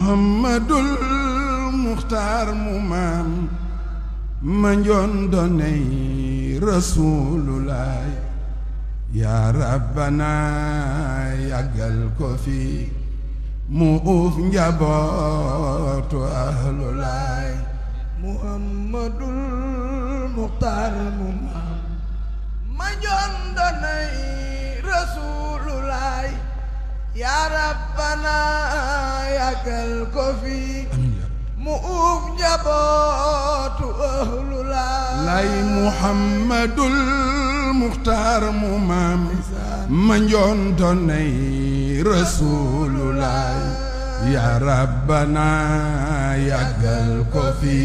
Muhammadul Muxtaar mu maam ma njoon doonay Rasulullah yaa Rabbana yàggal ko fi mu uuf njabootu ahlulaay Muhammadul Muxtaar mu maam ma njoon doonay Rasulullah yaa Rabbana yàggal ko fi mu uuf njabootu ahlulaay lay Muhammadul Muxtaar mu maam ma njoon doonay Rasulullah yaa Rabbana yàggal ko fi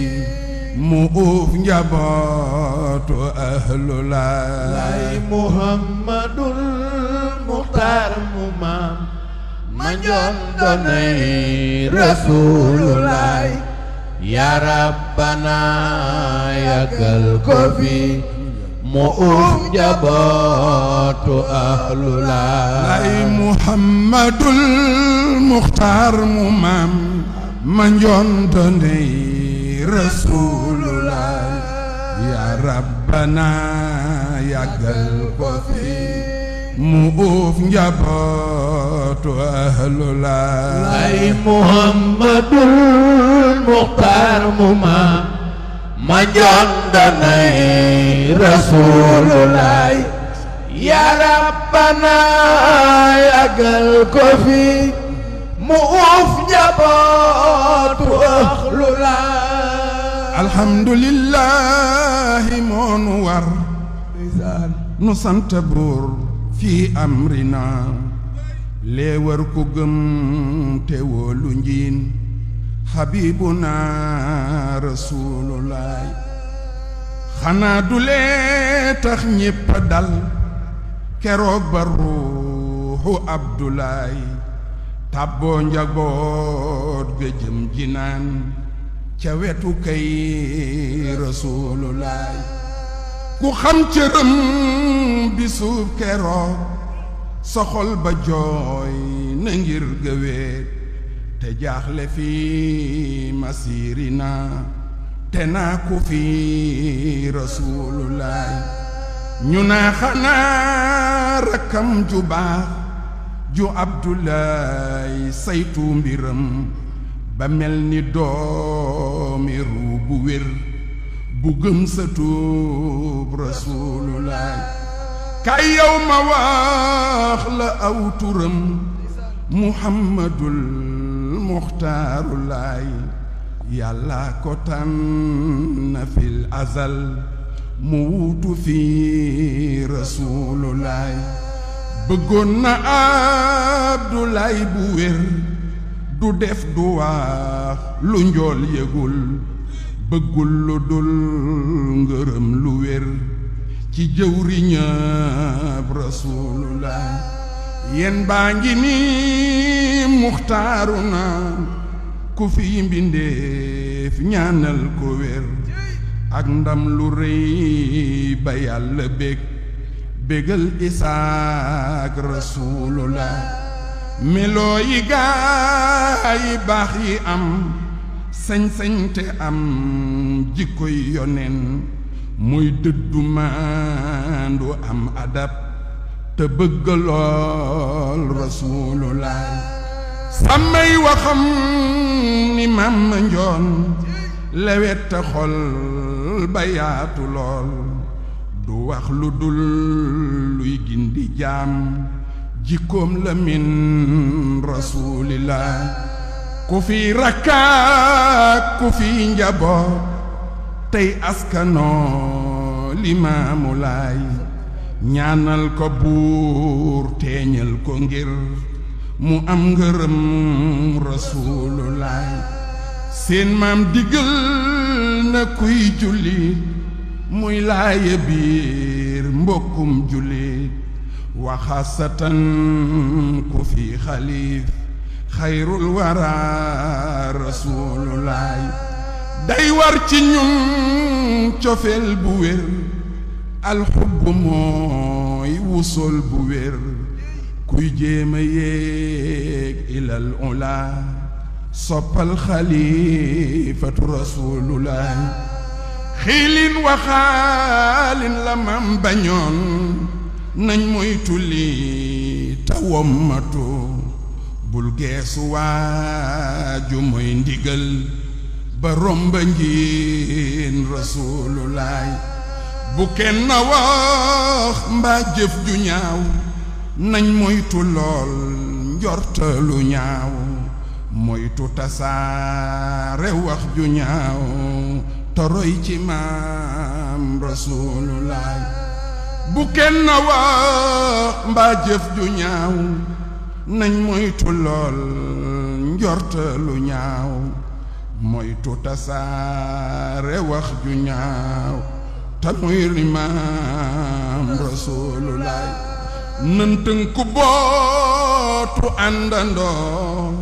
mu uuf njabootu ahlulaay lay Muhammadul Muxtaar mu maam ma njoon doonay Rasulullah yaa Rabbana yàggal ko fi mu uuf njabootu ahlulaay lay Muhammadul Muxtaar mu maam ma njoon doonay Rasulullah yaa Rabbana yàggal ko fi mu uuf njabootu ahlulaay lay Muhammadul Muxtaar mu maam ma njoon doonay Rasulullah yaa Rabbana yàggal ko fi mu uuf njabootu ahlulaay alhamdulillahi moonu war nu sant buur fi amrina lee war ku gëm te wóolu njiin habibuna Rasulullah xanaa du lee tax ñépp dal keroog ba ruuxu Abdoulaye tàbboo njaboot ga jëm jinaan ca wetu kay Rasulullah ku xam cëram bi suuf keroog sa xol ba jooy na ngir gëwéet te jaaxle fi masirina te naa ku fi Rasulullah ñu naa xanaa rakkam ju baax ju Abdoulaye saytu mbiram ba mel ni doomi ruu bu wér bu gëm sa tuub Rasulullah kay yow ma wax la aw turam Muhammadul Muxtaarulaay yàlla ko tànn fil azal mu wuutu fi Rasulullah bëggoon na Abdoulaye bu wér du def du wax lu njool yëgul bëggul lu dul ngërëm lu wér ci jëwriñab Rasulullah yéen baa ngi ni muxtaaru na ku fi mbindeef ñaanal ko wér ak ndam lu rëy ba yàlla bégal Isaak Rasulullah meloo yi gaa yi baax yi am sañ-sañ te am jikkoy yonen muy dëddu maandu am adab te bëgg lool Rasulullah sàmmay waxam ni mam njoon lewet te xol ba yaatu lool du wax lu dul luy gindi jaam jikkoom la min Rasulillah ku fi rakkaak ku fi njaboot tey askanoo Limaamu Laay ñaanal ko buur teeñal ko ngir mu am ngërëm Rasulullah seen maam diggal na kuy julli muy laaye biir mbokkum jullit waxasatan ku fi xalif xayrul wara Rasulullah day war ci ñun cofeel bu wér alxubb mooy wusul bu wér kuy jéema yéeg ilal ula soppal xalifatu rasulullahi xiilin waxaalin la mam bañoon nañ moytu lii tawommatu bul geesu waaju mooy ndigal ba romba ngiin rasulullahi bu kenn wax mbaa jëf ju ñaaw nañ moytu lool njortalu ñaaw moytu tasaare wax ju ñaaw toroy ci maam rasulullahi bu kenn wax mbaa jëf ju ñaaw nañ moytu lool njortalu ñaaw moytu tasaare wax ju ñaaw te muy maam rasulullahi nan tënku bootu àndandoo